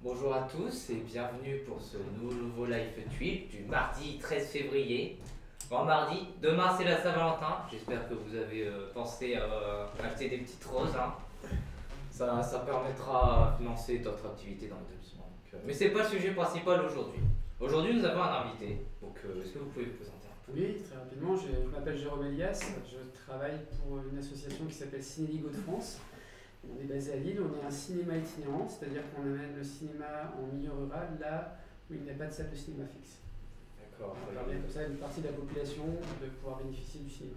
Bonjour à tous et bienvenue pour ce nouveau live tweet du mardi 13 février. Bon mardi, demain c'est la Saint-Valentin, j'espère que vous avez pensé à acheter des petites roses. Hein. Ça permettra de financer d'autres activités dans l'établissement. Mais c'est pas le sujet principal aujourd'hui. Aujourd'hui nous avons un invité, donc est-ce que vous pouvez vous présenter un peu? Oui, très rapidement, je m'appelle Jérôme Elias, je travaille pour une association qui s'appelle Cinéligo de France. On est basé à Lille, on est un cinéma itinérant, c'est-à-dire qu'on amène le cinéma en milieu rural, là où il n'y a pas de salle de cinéma fixe. D'accord. On permet comme ça à une partie de la population de pouvoir bénéficier du cinéma.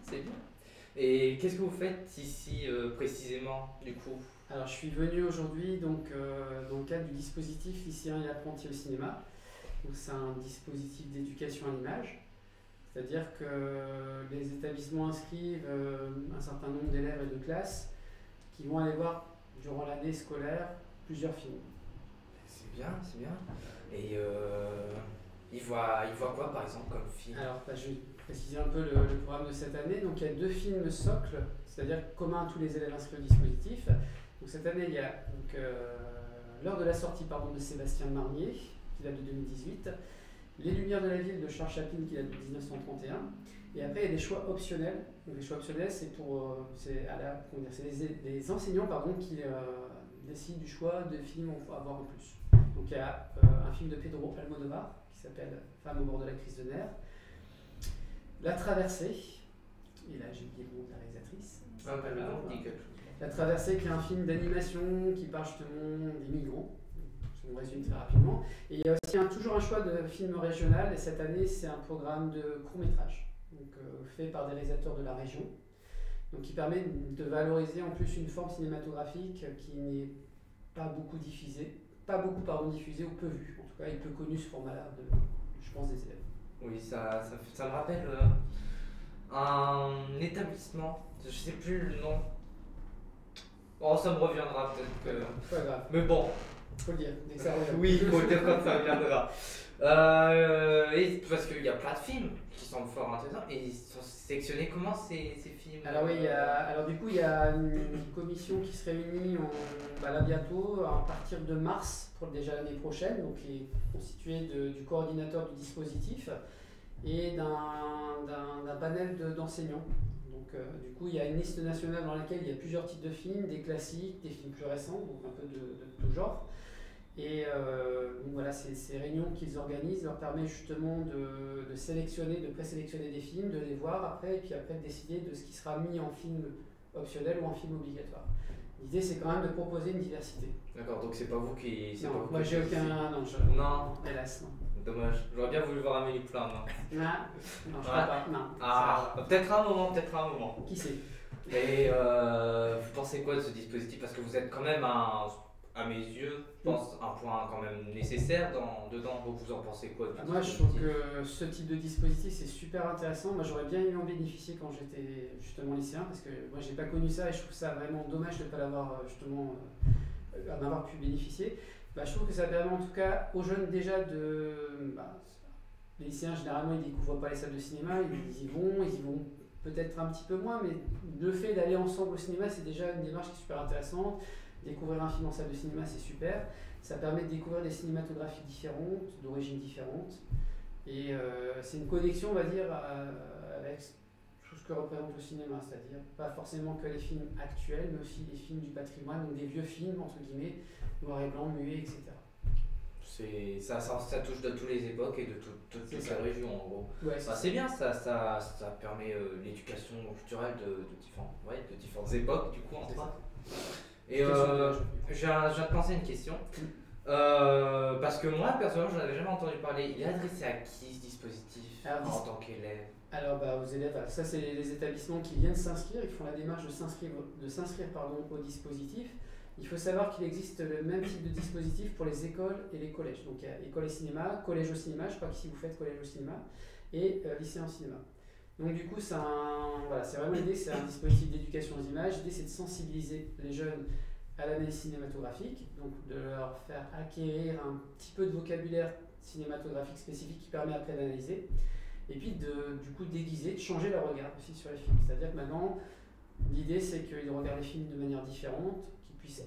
C'est bien. Et qu'est-ce que vous faites ici précisément du coup? Alors je suis venu aujourd'hui dans le cadre du dispositif lycéen et apprenti au cinéma. Donc c'est un dispositif d'éducation à l'image. C'est-à-dire que les établissements inscrivent un certain nombre d'élèves et de classes qui vont aller voir durant l'année scolaire plusieurs films. C'est bien, c'est bien. Et il voit quoi par exemple comme film? Alors je vais préciser un peu le programme de cette année. Donc il y a 2 films socles, c'est-à-dire communs à tous les élèves inscrits au dispositif. Donc cette année il y a l'heure de la sortie de Sébastien Marnier, qui date de 2018. Les Lumières de la ville de Charles Chaplin qui date de 1931. Et après, il y a des choix optionnels. Donc, les choix optionnels, c'est les enseignants qui décident du choix de films à voir en plus. Donc, il y a un film de Pedro Almodovar qui s'appelle Femme au bord de la crise de nerfs. La Traversée. Et là, j'ai oublié le nom de la réalisatrice. La Traversée, qui est un film d'animation qui parle justement des migrants. Je vous résume très rapidement. Et il y a aussi toujours un choix de film régional, et cette année c'est un programme de court-métrage, fait par des réalisateurs de la région, donc qui permet de valoriser en plus une forme cinématographique qui n'est pas beaucoup diffusée, diffusée ou peu vue. En tout cas, il est peu connu ce format-là, je pense, des élèves. Oui, ça me rappelle un établissement, je sais plus le nom. Oh, ça me reviendra peut-être que. Pas grave. Mais bon. Faut le dire, dès que ça revient. Oui, il faut le dire quand ça viendra. Parce qu'il y a plein de films qui sont fort intéressants et ils sont sélectionnés comment ces films? Alors oui, il y a une commission qui se réunit là bientôt, à partir de mars, pour déjà l'année prochaine, donc qui est constituée du coordinateur du dispositif et d'un panel d'enseignants. Donc du coup, il y a une liste nationale dans laquelle il y a plusieurs types de films, des classiques, des films plus récents, donc un peu de tout genre. Et donc voilà, ces réunions qu'ils organisent leur permettent justement de sélectionner, de présélectionner des films, de les voir après, et puis après de décider de ce qui sera mis en film optionnel ou en film obligatoire. L'idée, c'est quand même de proposer une diversité. D'accord, donc c'est pas vous qui. Non, moi j'ai aucun. Non. Hélas, non. Dommage, j'aurais bien voulu voir Amélie Poulain. Non, je crois pas. Non. Ah, peut-être un moment. Qui sait? Et vous pensez quoi de ce dispositif? Parce que vous êtes quand même à mes yeux, je pense, un point quand même nécessaire dedans. Vous en pensez quoi? Moi, je trouve que ce type de dispositif, c'est super intéressant. Moi, j'aurais bien aimé en bénéficier quand j'étais justement lycéen, parce que moi, j'ai pas connu ça et je trouve ça vraiment dommage de ne pas l'avoir justement, en avoir pu bénéficier. Je trouve que ça permet en tout cas aux jeunes déjà les lycéens, généralement, ils découvrent pas les salles de cinéma, ils y vont peut-être un petit peu moins, mais le fait d'aller ensemble au cinéma, c'est déjà une démarche qui est super intéressante. Découvrir un film en salle de cinéma, c'est super. Ça permet de découvrir des cinématographies différentes, d'origines différentes. Et c'est une connexion, on va dire, avec tout ce que représente le cinéma. C'est-à-dire pas forcément que les films actuels, mais aussi les films du patrimoine, donc des vieux films, entre guillemets, noir et blanc, muets, etc. Ça touche de toutes les époques et de toutes les régions, en gros. Ouais, c'est bien, ça permet l'éducation culturelle de différentes époques, du coup, en soi. Et je viens de penser à une question. Parce que moi, personnellement, je n'en avais jamais entendu parler. Il est adressé à qui ce dispositif en tant qu'élève? Alors, aux élèves, ça, c'est les établissements qui viennent s'inscrire. Ils font la démarche de s'inscrire au dispositif. Il faut savoir qu'il existe le même type de dispositif pour les écoles et les collèges. Donc, il y a école et cinéma, collège au cinéma. Je crois qu'ici, vous faites collège au cinéma. Et lycée en cinéma. Donc du coup, c'est vraiment l'idée, c'est un dispositif d'éducation aux images. L'idée, c'est de sensibiliser les jeunes à l'analyse cinématographique, donc de leur faire acquérir un petit peu de vocabulaire cinématographique spécifique qui permet après d'analyser. Et puis du coup déguiser, de changer leur regard aussi sur les films. C'est-à-dire que maintenant, l'idée, c'est qu'ils regardent les films de manière différente, qu'ils puissent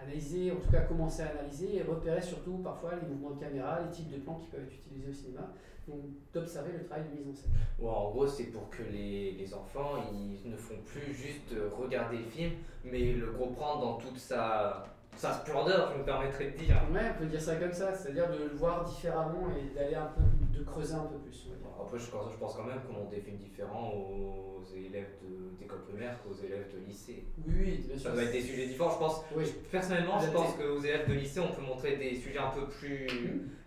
analyser, en tout cas commencer à analyser et repérer surtout parfois les mouvements de caméra, les types de plans qui peuvent être utilisés au cinéma, donc d'observer le travail de mise en scène. Ouais, en gros, c'est pour que les enfants ils ne font plus juste regarder le film, mais le comprendre dans toute sa splendeur, je me permettrais de dire. Ouais, on peut dire ça comme ça, c'est-à-dire de le voir différemment et d'aller un peu, de creuser un peu plus. On va dire. Après, je pense quand même qu'on montre des films différents aux élèves d'école primaire qu'aux élèves de lycée. Oui, bien sûr. Ça doit être des sujets différents. Je pense, Oui. personnellement, je pense qu'aux élèves de lycée, on peut montrer des sujets un peu plus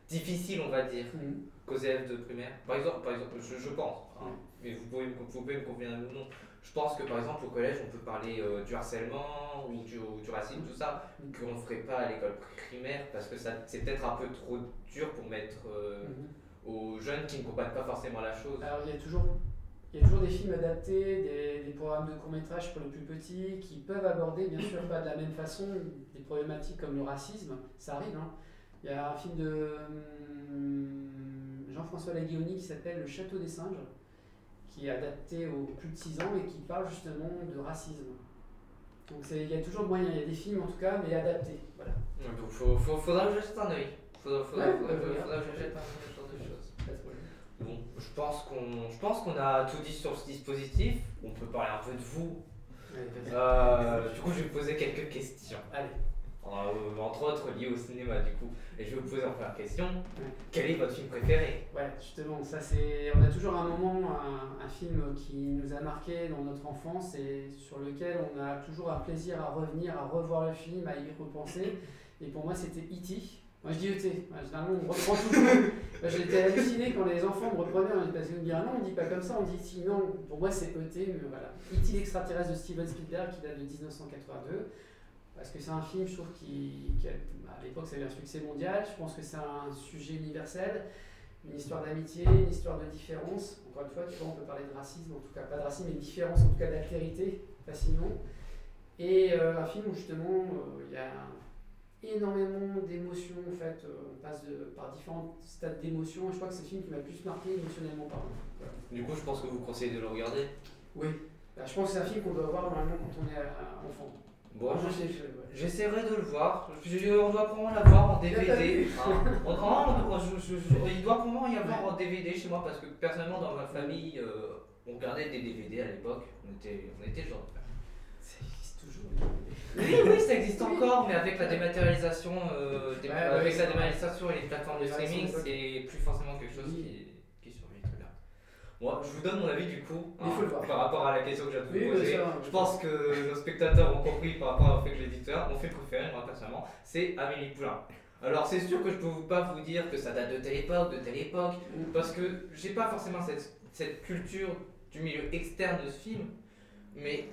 difficiles, on va dire, qu'aux élèves de primaire. Par exemple je pense, hein, mais vous pouvez me convenir ou non. Je pense que par exemple au collège, on peut parler du harcèlement ou du racisme, tout ça, qu'on ne ferait pas à l'école primaire parce que c'est peut-être un peu trop dur pour mettre aux jeunes qui ne comprennent pas forcément la chose. Alors il y a toujours des films adaptés, des programmes de court-métrage pour les plus petits qui peuvent aborder, bien sûr pas de la même façon, des problématiques comme le racisme, ça arrive. Hein. Il y a un film de Jean-François Laguioni qui s'appelle Le Château des singes, qui est adapté aux plus de 6 ans et qui parle justement de racisme. Donc il y a toujours moyen, il y a des films en tout cas, mais adaptés. Voilà. Donc faudra que je jette un œil. Faudra que je jette un œil sur des choses. Bon, je pense qu'on a tout dit sur ce dispositif. On peut parler un peu de vous. Allez, du coup, je vais vous poser quelques questions. Allez. Entre autres liées au cinéma, du coup. Et je vais vous poser en première question. Quel est votre film préféré? Ouais, justement, on a toujours un moment, un film qui nous a marqué dans notre enfance et sur lequel on a toujours un plaisir à revenir, à revoir le film, à y repenser. Et pour moi, c'était E.T. Moi, je dis E.T. Généralement, on me reprend toujours. J'étais halluciné quand les enfants me reprenaient. Parce qu'ils me disaient, non, on dit pas comme ça, on dit E.T. Non, pour moi, c'est E.T. Mais voilà. E.T. l'extraterrestre de Steven Spielberg qui date de 1982. Parce que c'est un film, je trouve, à l'époque, ça a eu un succès mondial. Je pense que c'est un sujet universel, une histoire d'amitié, une histoire de différence. Encore une fois, tu vois, on peut parler de racisme, en tout cas pas de racisme, mais de différence, en tout cas d'altérité, facilement. Et un film où justement, il y a énormément d'émotions, en fait. On passe par différents stades d'émotions. Et je crois que c'est le film qui m'a le plus marqué émotionnellement parlant. Voilà. Du coup, je pense que vous conseillez de le regarder. Oui. Je pense que c'est un film qu'on doit voir normalement quand on est enfant. Bon, j'essaierai de le voir. On doit probablement l'avoir en DVD. Il doit probablement y avoir en DVD chez moi parce que personnellement, dans ma famille, on regardait des DVD à l'époque. On était le genre de faire. Ça existe toujours. Oui, ça existe encore, mais avec la dématérialisation, la dématérialisation et les plateformes de streaming, c'est plus forcément quelque chose qui survit très bien. Moi, je vous donne mon avis du coup, par rapport à la question que j'ai de vous poser. Je pense que nos spectateurs ont compris par rapport au fait que l'éditeur, mon film préféré, moi personnellement, c'est Amélie Poulain. Alors c'est sûr que je peux pas vous dire que ça date de telle époque, parce que j'ai pas forcément cette culture du milieu externe de ce film, mais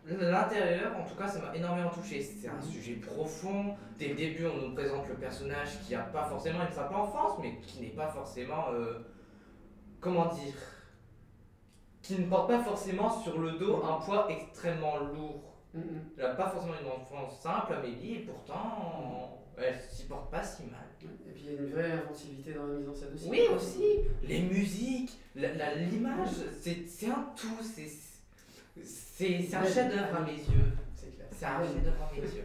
l'intérieur, en tout cas, ça m'a énormément touché. C'est un sujet profond. Dès le début, on nous présente le personnage qui n'a pas forcément une simple enfance, mais qui n'est pas forcément, comment dire, qui ne porte pas forcément sur le dos un poids extrêmement lourd. Elle n'a pas forcément une enfance simple, Amélie, et pourtant, elle s'y porte pas si mal. Et puis il y a une vraie inventivité dans la mise en scène aussi. Oui, aussi. Les musiques, l'image, c'est un tout. C'est un chef-d'œuvre à mes yeux. C'est un chef-d'œuvre à mes yeux.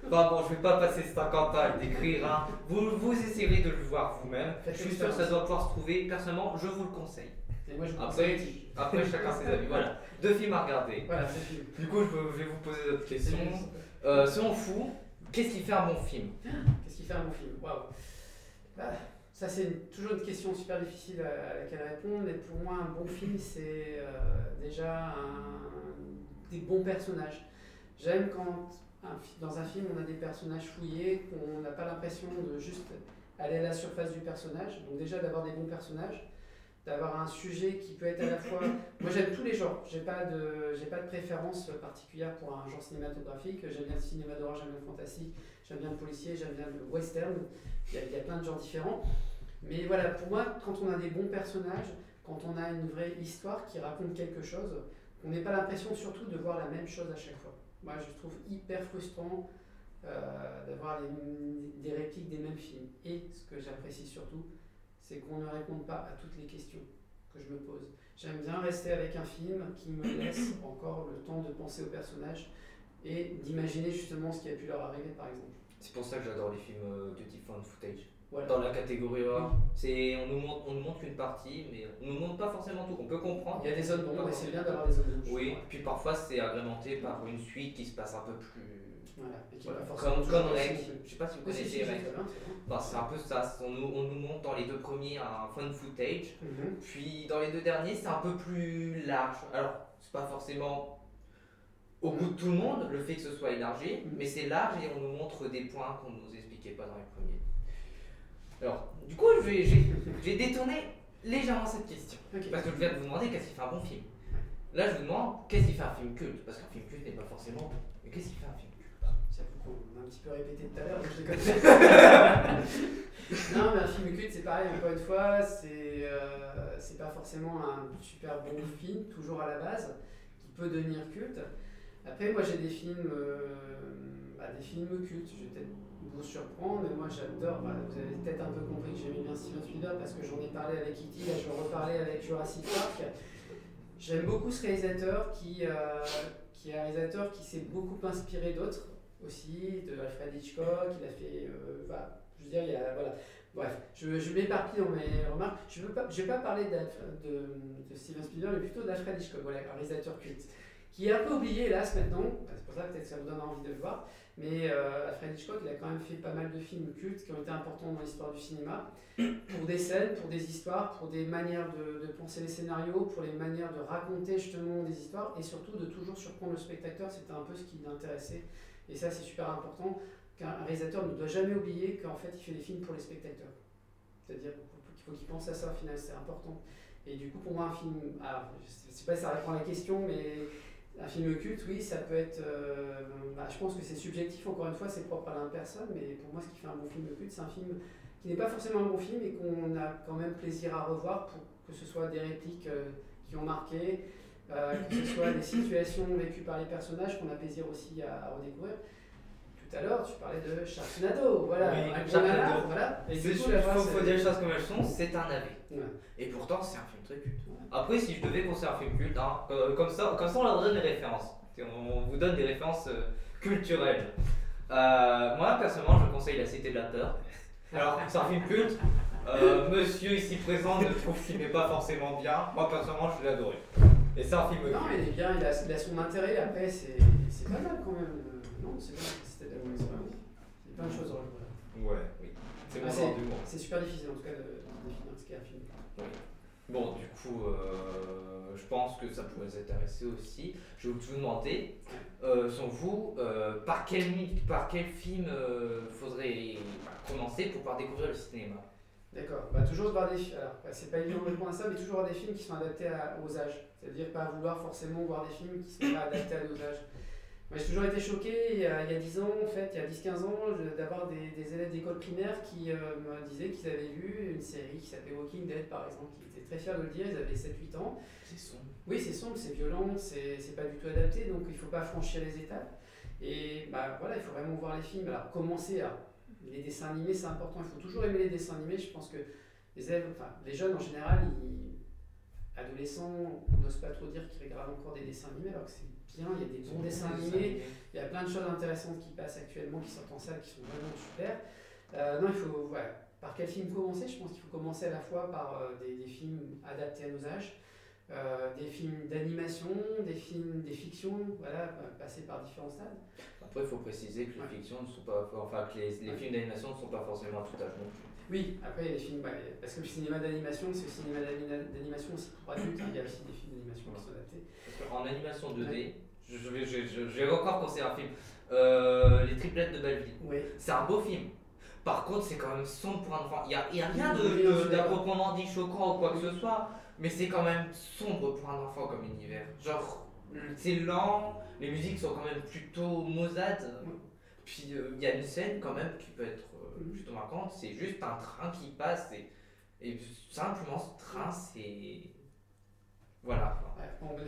Enfin bon, je vais pas passer 50 ans à le décrire. Hein. vous essayerez de le voir vous-même. Je suis sûr que ça doit pouvoir se trouver. Personnellement, je vous le conseille. Et moi, après, chacun ses avis. Voilà. 2 films à regarder. Voilà, c'est film. Du coup, je vais vous poser d'autres questions. Selon vous, qu'est-ce qui fait un bon film? Qu'est-ce qui fait un bon film? Waouh. Ça, c'est toujours une question super difficile à laquelle répondre, mais pour moi, un bon film, c'est déjà des bons personnages. J'aime quand dans un film, on a des personnages fouillés, qu'on n'a pas l'impression de juste aller à la surface du personnage. Donc déjà, d'avoir des bons personnages, d'avoir un sujet qui peut être à la fois... Moi, j'aime tous les genres. J'ai pas de préférence particulière pour un genre cinématographique. J'aime bien le cinéma d'horreur, j'aime bien le fantastique, j'aime bien le policier, j'aime bien le western. Il y a plein de genres différents. Mais voilà, pour moi, quand on a des bons personnages, quand on a une vraie histoire qui raconte quelque chose, on n'a pas l'impression surtout de voir la même chose à chaque fois. Moi, je trouve hyper frustrant d'avoir des répliques des mêmes films. Et ce que j'apprécie surtout, c'est qu'on ne réponde pas à toutes les questions que je me pose. J'aime bien rester avec un film qui me laisse encore le temps de penser au personnage, et d'imaginer justement ce qui a pu leur arriver par exemple. C'est pour ça que j'adore les films de type found footage. Voilà. Dans la catégorie A, on nous montre une partie, mais on nous montre pas forcément tout. On peut comprendre. Il y a des zones d'ombre et c'est bien d'avoir des zones d'ombre. Oui, puis parfois c'est agrémenté par une suite qui se passe un peu plus. Voilà, et qui Voilà. pas forcément Comme toujours Rec. aussi. Je sais pas si vous Oui, si, connaissez si, Rec. c'est très bien. Enfin, c'est un peu ça. On nous montre dans les deux premiers un found footage. Mhm. Puis dans les deux derniers, c'est un peu plus large. Alors, c'est pas forcément au goût de tout le monde, le fait que ce soit élargi, mais c'est large et on nous montre des points qu'on ne nous expliquait pas dans les premiers. Alors, du coup, j'ai détourné légèrement cette question. Ok. Parce que je viens de vous demander qu'est-ce qui fait un bon film. Là, je vous demande qu'est-ce qui fait un film culte. Parce qu'un film culte n'est pas forcément bon. Mais qu'est-ce qui fait un film culte? J'avoue qu'on a un petit peu répété tout à l'heure, donc je déconne. Non, mais un film culte, c'est pareil, encore une fois, c'est pas forcément un super bon film, toujours à la base, qui peut devenir culte. Après, moi j'ai des films cultes, je vais peut-être vous surprendre, mais moi j'adore, vous avez peut-être un peu compris que j'aimais bien Steven Spielberg parce que j'en ai parlé avec E.T., là je vais en reparler avec Jurassic Park. J'aime beaucoup ce réalisateur qui est un réalisateur qui s'est beaucoup inspiré d'autres aussi, de Alfred Hitchcock, il a fait, je veux dire, il y a, voilà. Bref, je m'éparpille dans mes remarques. Je vais pas parler de Steven Spielberg, mais plutôt d'Alfred Hitchcock, voilà, un réalisateur culte, qui est un peu oublié hélas maintenant, c'est pour ça peut-être que ça vous donne envie de le voir, mais Alfred Hitchcock, il a quand même fait pas mal de films cultes qui ont été importants dans l'histoire du cinéma, pour des scènes, pour des histoires, pour des manières de penser les scénarios, pour les manières de raconter justement des histoires, et surtout de toujours surprendre le spectateur, c'était un peu ce qui l'intéressait, et ça c'est super important, qu'un réalisateur ne doit jamais oublier qu'en fait il fait des films pour les spectateurs. C'est-à-dire qu'il faut qu'il pense à ça au final, c'est important. Et du coup pour moi un film, alors je sais pas si ça répond à la question, mais un film culte, oui, ça peut être, je pense que c'est subjectif, encore une fois c'est propre à la personne, mais pour moi ce qui fait un bon film culte, c'est un film qui n'est pas forcément un bon film et qu'on a quand même plaisir à revoir, pour que ce soit des répliques qui ont marqué, que ce soit des situations vécues par les personnages qu'on a plaisir aussi à redécouvrir. Tout à l'heure, tu parlais de Sharknado, voilà, Oui, un gros Sharknado. nanar, voilà. Et Il du coup, là, voilà, faut c'est- dire les choses comme elles sont, c'est un navet. Ouais. Et pourtant, c'est un film très culte. Ouais. Après, si je devais conseiller un film culte, hein, comme ça, on leur donne des références. On vous donne des références culturelles. Moi, personnellement, je conseille La Cité de la Peur. Alors, c'est un film culte. Monsieur ici présent ne trouve qu'il n'est pas forcément bien. Moi, personnellement, je l'ai adoré. Et c'est un film culte. Non, il est bien, il a son intérêt, après, c'est pas mal quand même. Non, c'est bien, c'était de la bonne expérience. Il y a plein de choses à revoir. Ouais, oui. C'est mon Ah, genre d'humour. C'est super difficile en tout cas de définir ce qu'est un film. Oui. Bon, du coup, je pense que ça pourrait vous intéresser aussi. Je vais vous demander, selon vous, par quel film faudrait commencer pour pouvoir découvrir le cinéma? D'accord, toujours voir des films. Alors, c'est pas évident de répondre à ça, mais toujours voir des films qui sont adaptés aux âges. C'est-à-dire pas vouloir forcément voir des films qui sont pas adaptés à nos âges. Moi, j'ai toujours été choqué, il y a 10 ans, en fait, il y a 10-15 ans, d'avoir des élèves d'école primaire qui me disaient qu'ils avaient vu une série qui s'appelait Walking Dead, par exemple, qui étaient très fiers de le dire, ils avaient 7-8 ans. C'est sombre. Oui, c'est sombre, c'est violent, c'est pas du tout adapté, donc il ne faut pas franchir les étapes. Et voilà, il faut vraiment voir les films. Alors, commencer à. Les dessins animés, c'est important, il faut toujours aimer les dessins animés. Je pense que les élèves, les jeunes en général, adolescents, n'osent pas trop dire qu'ils regardent encore des dessins animés, alors que c'est bien, il y a des bons dessins animés, il y a plein de choses intéressantes qui passent actuellement, qui sortent en salle, qui sont vraiment super. Non, il faut, par quel film commencer? Je pense qu'il faut commencer à la fois par des films adaptés à nos âges, des films d'animation, des fictions, voilà, passer par différents stades. Après, il faut préciser que les fictions ne sont pas, que les films d'animation ne sont pas forcément à tout âge non plus. Oui, après les films, parce que le cinéma d'animation, c'est le cinéma d'animation aussi pour adultes, il y a aussi des films d'animation qui sont adaptés. Parce qu'en animation 2D, je vais encore conseiller un film, Les Triplettes de Belleville. Oui. C'est un beau film. Par contre, c'est quand même sombre pour un enfant. Il n'y a rien Oui, proprement dit choquant ou quoi que ce soit, mais c'est quand même sombre pour un enfant comme univers. Genre, c'est lent, les musiques sont quand même plutôt maussades. Puis il y a une scène quand même qui peut être plutôt marquante, c'est juste un train qui passe et simplement ce train c'est... Voilà.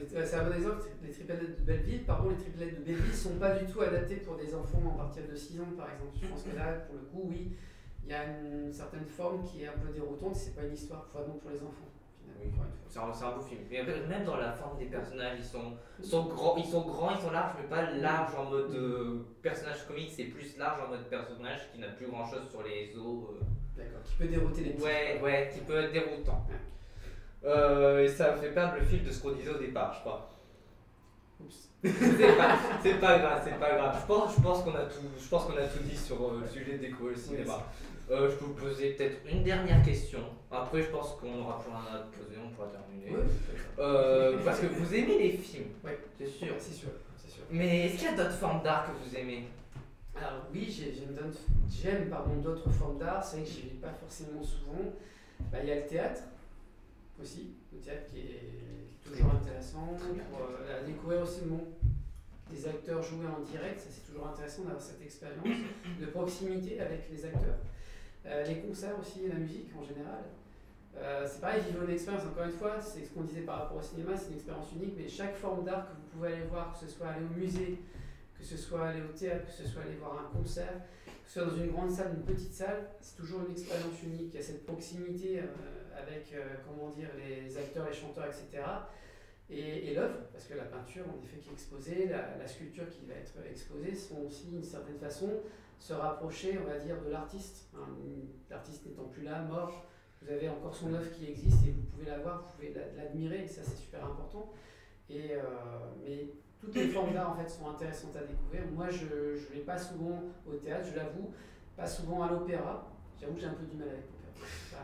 C'est un bon exemple, les triplettes de Belleville, les triplettes de Belleville sont pas du tout adaptés pour des enfants à partir de 6 ans par exemple. Je pense que là, pour le coup, oui, il y a une certaine forme qui est un peu déroutante, c'est pas une histoire vraiment pour les enfants. final. Oui. Encore une fois. C'est un beau film. Mais même dans la forme des personnages, ils sont grands, ils sont larges, mais pas larges en mode personnage comique, c'est plus large en mode personnage qui n'a plus grand chose sur les os. D'accord, qui peut dérouter les petits. Ouais, qui peut être déroutant. Et ça me fait perdre le fil de ce qu'on disait au départ, je crois. Oups. C'est pas grave, c'est pas grave. Je pense qu'on a tout dit sur le sujet de découvrir le cinéma. Je peux vous poser peut-être une dernière question. Après, je pense qu'on aura plus rien à poser, on pourra terminer. Oui. Parce que vous aimez les films, Oui. c'est sûr. C'est sûr, c'est sûr. Mais est-ce qu'il y a d'autres formes d'art que vous aimez? Alors oui, j'aime d'autres formes d'art, c'est vrai que j'y vais pas forcément souvent. Il y a le théâtre aussi, le théâtre qui est toujours intéressant pour découvrir aussi le monde des acteurs jouer en direct, ça c'est toujours intéressant d'avoir cette expérience de proximité avec les acteurs. Les concerts aussi, la musique en général. C'est pareil, vivre une expérience, encore une fois, c'est ce qu'on disait par rapport au cinéma, c'est une expérience unique, mais chaque forme d'art que vous pouvez aller voir, que ce soit aller au musée, que ce soit aller au théâtre, que ce soit aller voir un concert, que ce soit dans une grande salle, une petite salle, c'est toujours une expérience unique. Il y a cette proximité avec les acteurs, les chanteurs, etc. Et l'œuvre, parce que la peinture en effet qui est exposée, la sculpture qui va être exposée sont aussi d'une certaine façon se rapprocher, on va dire, de l'artiste. L'artiste n'étant plus là, mort, vous avez encore son œuvre qui existe et vous pouvez la voir, vous pouvez l'admirer, et ça c'est super important. Mais toutes les formes d'art en fait sont intéressantes à découvrir. Moi je ne vais pas souvent au théâtre, je l'avoue, pas souvent à l'opéra. J'avoue que j'ai un peu du mal avec l'opéra.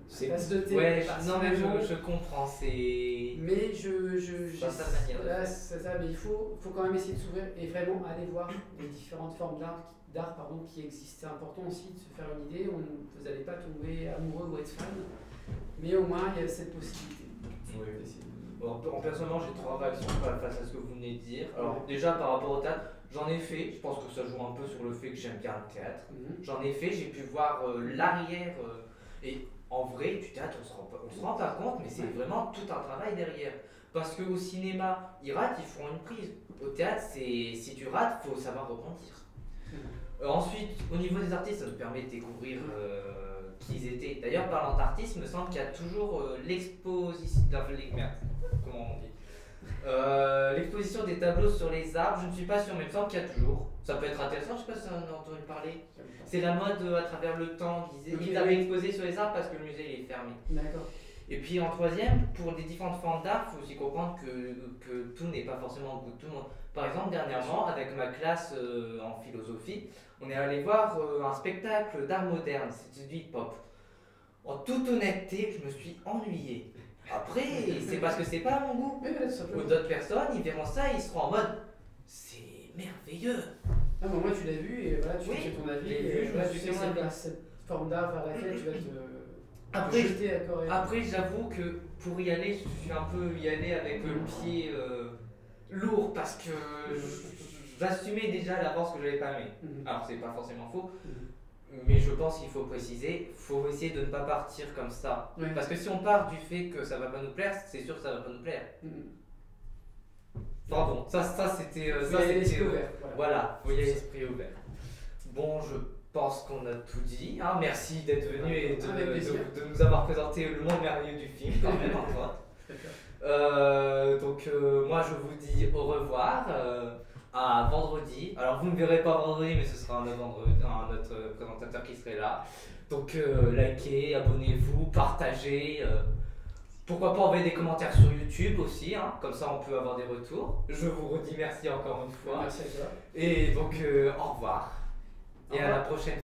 C'est tasse de thé. Ouais, non mais je comprends, c'est. Mais pas sa manière de faire. c'est ça, mais il faut quand même essayer de s'ouvrir et vraiment aller voir les différentes formes d'art qui existent. C'est important aussi de se faire une idée. Vous n'allez pas tomber amoureux ou être fan, mais au moins il y a cette possibilité. Oui. Bon, personnellement, j'ai 3 réactions face à ce que vous venez de dire. Alors, déjà par rapport au théâtre, j'en ai fait. Je pense que ça joue un peu sur le fait que j'aime bien le théâtre. J'en ai fait, j'ai pu voir l'arrière. Et en vrai, du théâtre, on se rend pas compte, mais c'est vraiment tout un travail derrière. Parce qu'au cinéma, ils ratent, ils font une prise. Au théâtre, si tu rates, il faut savoir rebondir. Ensuite, au niveau des artistes, ça nous permet de découvrir qui ils étaient. D'ailleurs, parlant d'artistes, il me semble qu'il y a toujours l'exposition. Comment on dit l'exposition des tableaux sur les arbres, je ne suis pas sûr, mais il me semble qu'il y a toujours. Ça peut être intéressant, je ne sais pas si on a entendu parler. C'est la mode à travers le temps. Ils avaient exposé sur les arbres parce que le musée il est fermé. D'accord. Et puis en troisième, pour les différentes formes d'art, il faut aussi comprendre que tout n'est pas forcément au goût de tout le monde. Par exemple, dernièrement, avec ma classe en philosophie, on est allé voir un spectacle d'art moderne, c'était du hip-hop. En toute honnêteté, je me suis ennuyé. Après, c'est parce que c'est pas à mon goût. Ou d'autres personnes, ils verront ça et ils seront en mode c'est merveilleux. Ah, moi tu l'as vu et voilà, tu fais ton avis. Et je me suis fait cette forme d'art vers laquelle tu vas te. Après, j'avoue que pour y aller, je suis un peu y aller avec le pied lourd parce que j'assumais déjà à l'avance que je n'avais pas aimé. Alors, c'est pas forcément faux, mais je pense qu'il faut préciser, il faut essayer de ne pas partir comme ça. Parce que si on part du fait que ça va pas nous plaire, c'est sûr que ça va pas nous plaire. Enfin bon, ça c'était. Voilà, il faut y aller l'esprit ouvert. Bon, je pense qu'on a tout dit. Merci d'être venu et de nous avoir présenté le monde merveilleux du film, quand même, Antoine. Donc, moi, je vous dis au revoir. À vendredi. Alors, vous ne me verrez pas vendredi, mais ce sera un autre présentateur qui serait là. Donc, likez, abonnez-vous, partagez. Pourquoi pas envoyer des commentaires sur YouTube aussi, comme ça on peut avoir des retours. Je vous redis merci encore une fois. Merci à toi. Et donc, au revoir. Et à la prochaine